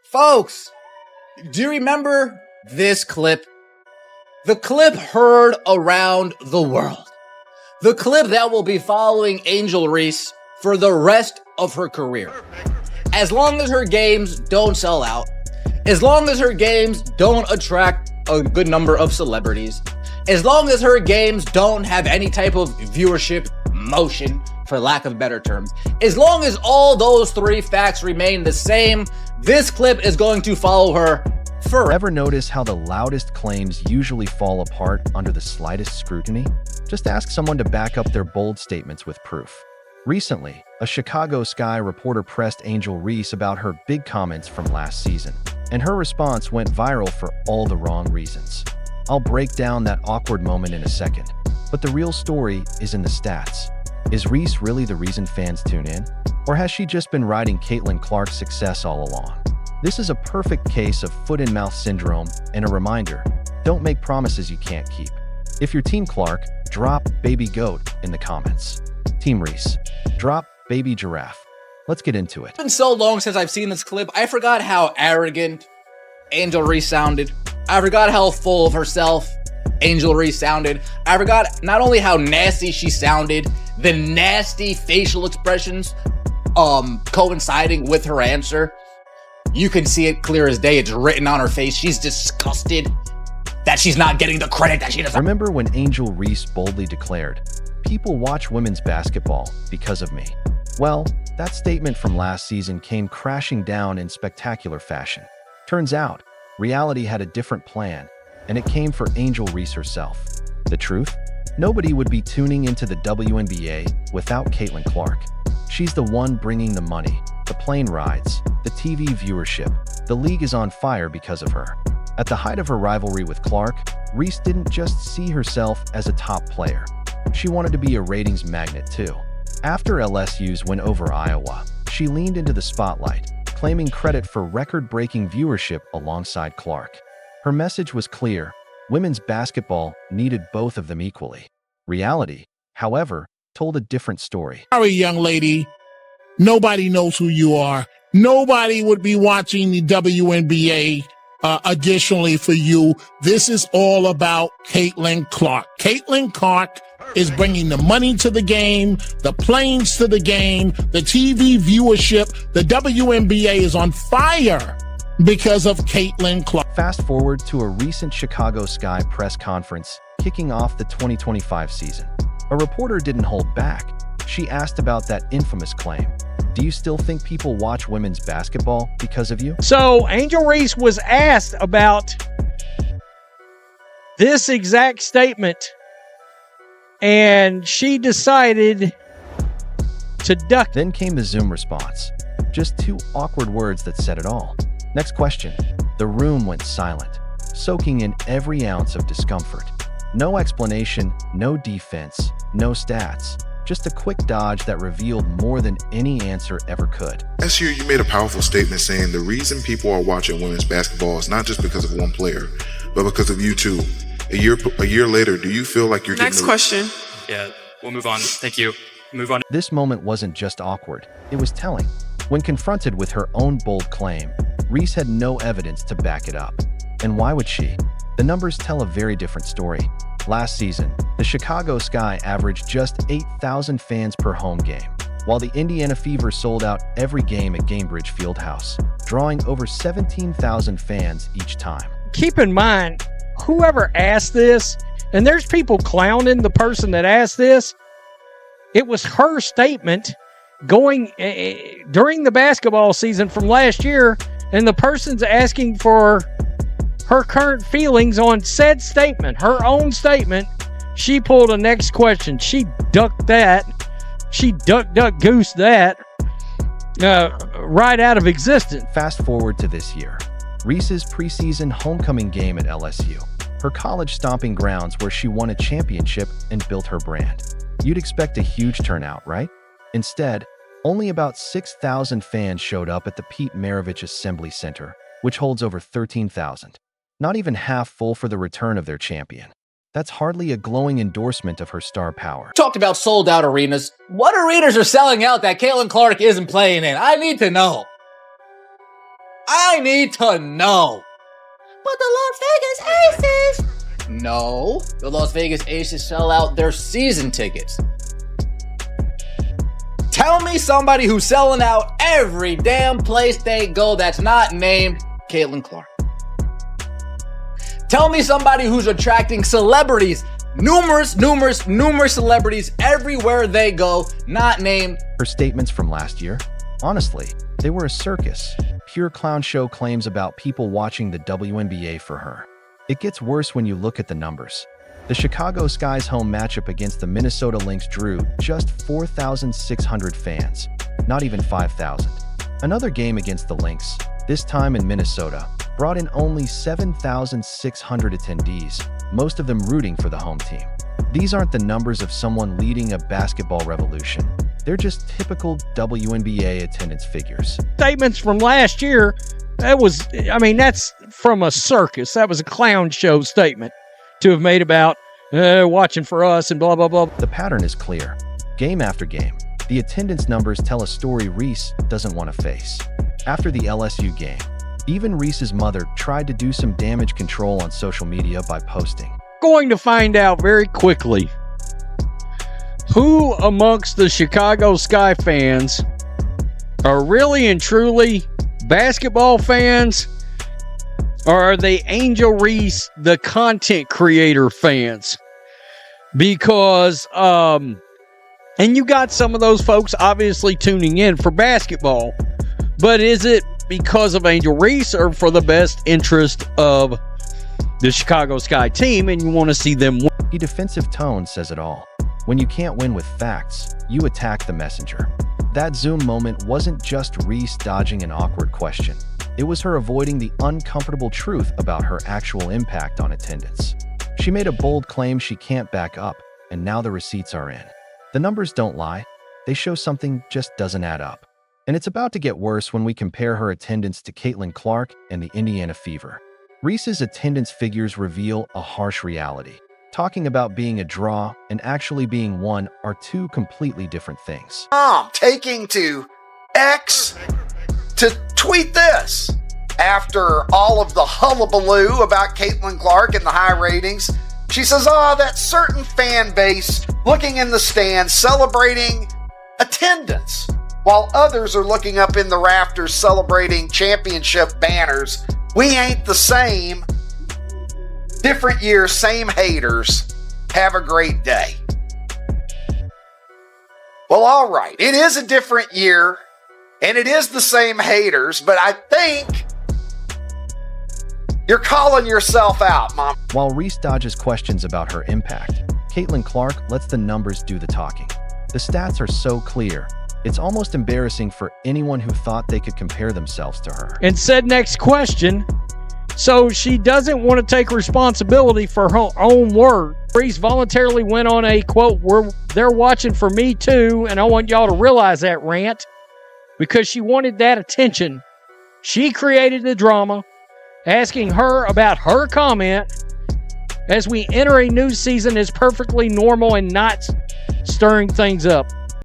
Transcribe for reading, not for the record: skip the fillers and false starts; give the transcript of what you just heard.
Folks, do you remember this clip? The clip heard around the world. The clip that will be following Angel Reese for the rest of her career. As long as her games don't sell out, as long as her games don't attract a good number of celebrities, as long as her games don't have any type of viewership motion, for lack of better terms, as long as all those three facts remain the same, this clip is going to follow her forever. Ever notice how the loudest claims usually fall apart under the slightest scrutiny? Just ask someone to back up their bold statements with proof. Recently, a Chicago Sky reporter pressed Angel Reese about her big comments from last season, and her response went viral for all the wrong reasons. I'll break down that awkward moment in a second, but the real story is in the stats. Is Reese really the reason fans tune in? Or has she just been riding Caitlin Clark's success all along? This is a perfect case of foot-and-mouth syndrome and a reminder, don't make promises you can't keep. If you're Team Clark, drop Baby Goat in the comments. Team Reese, drop Baby Giraffe. Let's get into it. It's been so long since I've seen this clip, I forgot how arrogant Angel Reese sounded. I forgot how full of herself Angel Reese sounded. I forgot not only how nasty she sounded, the nasty facial expressions coinciding with her answer. You can see it clear as day. It's written on her face. She's disgusted that she's not getting the credit that she deserves. Remember when Angel Reese boldly declared, "People watch women's basketball because of me"? Well, that statement from last season came crashing down in spectacular fashion. Turns out, reality had a different plan, and it came for Angel Reese herself. The truth? Nobody would be tuning into the WNBA without Caitlin Clark. She's the one bringing the money, the plane rides, the TV viewership. The league is on fire because of her. At the height of her rivalry with Clark, Reese didn't just see herself as a top player. She wanted to be a ratings magnet too. After LSU's win over Iowa, she leaned into the spotlight, claiming credit for record-breaking viewership alongside Clark. Her message was clear: women's basketball needed both of them equally. Reality, however, told a different story. Sorry, young lady. Nobody knows who you are. Nobody would be watching the WNBA additionally for you. This is all about Caitlin Clark. Caitlin Clark is bringing the money to the game, the planes to the game, the TV viewership. The WNBA is on fire because of Caitlin Clark. Fast forward to a recent Chicago Sky press conference kicking off the 2025 season. A reporter didn't hold back. She asked about that infamous claim. Do you still think people watch women's basketball because of you? So Angel Reese was asked about this exact statement, and she decided to duck. Then came the Zoom response. Just two awkward words that said it all. Next question. The room went silent, soaking in every ounce of discomfort. No explanation, no defense, no stats. Just a quick dodge that revealed more than any answer ever could. Last year, you made a powerful statement saying the reason people are watching women's basketball is not just because of one player, but because of you too. A year later, do you feel like you're Next question. Yeah, we'll move on. Thank you. Move on. This moment wasn't just awkward, it was telling. When confronted with her own bold claim, Reese had no evidence to back it up. And why would she? The numbers tell a very different story. Last season, the Chicago Sky averaged just 8,000 fans per home game, while the Indiana Fever sold out every game at Gainbridge Fieldhouse, drawing over 17,000 fans each time. Keep in mind, whoever asked this, and there's people clowning the person that asked this, it was her statement going during the basketball season from last year, and the person's asking for her current feelings on said statement, her own statement. She pulled a next question. She ducked that. She duck goose that right out of existence. Fast forward to this year. Reese's preseason homecoming game at LSU, her college stomping grounds where she won a championship and built her brand. You'd expect a huge turnout, right? Instead, only about 6,000 fans showed up at the Pete Maravich Assembly Center, which holds over 13,000. Not even half full for the return of their champion. That's hardly a glowing endorsement of her star power. Talked about sold out arenas. What arenas are selling out that Caitlin Clark isn't playing in? I need to know. I need to know. But the Las Vegas Aces. No, the Las Vegas Aces sell out their season tickets. Tell me somebody who's selling out every damn place they go that's not named Caitlin Clark. Tell me somebody who's attracting celebrities, numerous celebrities everywhere they go, not named. Her statements from last year? Honestly, they were a circus. Pure clown show claims about people watching the WNBA for her. It gets worse when you look at the numbers. The Chicago Sky's home matchup against the Minnesota Lynx drew just 4,600 fans, not even 5,000. Another game against the Lynx, this time in Minnesota, brought in only 7,600 attendees, most of them rooting for the home team. These aren't the numbers of someone leading a basketball revolution. They're just typical WNBA attendance figures. Statements from last year, that's from a circus. That was a clown show statement to have made about watching for us and blah, blah, blah. The pattern is clear. Game after game, the attendance numbers tell a story Reese doesn't want to face. After the LSU game, even Reese's mother tried to do some damage control on social media by posting. Going to find out very quickly who amongst the Chicago Sky fans are really and truly basketball fans, or are they Angel Reese, the content creator fans? Because, and you got some of those folks obviously tuning in for basketball, but is it because of Angel Reese or for the best interest of the Chicago Sky team and you want to see them win? The defensive tone says it all. When you can't win with facts, you attack the messenger. That Zoom moment wasn't just Reese dodging an awkward question. It was her avoiding the uncomfortable truth about her actual impact on attendance. She made a bold claim she can't back up, and now the receipts are in. The numbers don't lie. They show something just doesn't add up. And it's about to get worse when we compare her attendance to Caitlin Clark and the Indiana Fever. Reese's attendance figures reveal a harsh reality. Talking about being a draw and actually being one are two completely different things. Taking to X to tweet this. After all of the hullabaloo about Caitlin Clark and the high ratings, she says, that certain fan base looking in the stands celebrating attendance, while others are looking up in the rafters celebrating championship banners. We ain't the same. Different year, same haters. Have a great day. Well, all right. It is a different year, and it is the same haters, but I think you're calling yourself out, Mom. While Reese dodges questions about her impact, Caitlin Clark lets the numbers do the talking. The stats are so clear, it's almost embarrassing for anyone who thought they could compare themselves to her. And said next question, so she doesn't want to take responsibility for her own work. Reese voluntarily went on a, quote, they're watching for me too, and I want y'all to realize that rant, because she wanted that attention. She created the drama, asking her about her comment as we enter a new season is perfectly normal and not stirring things up.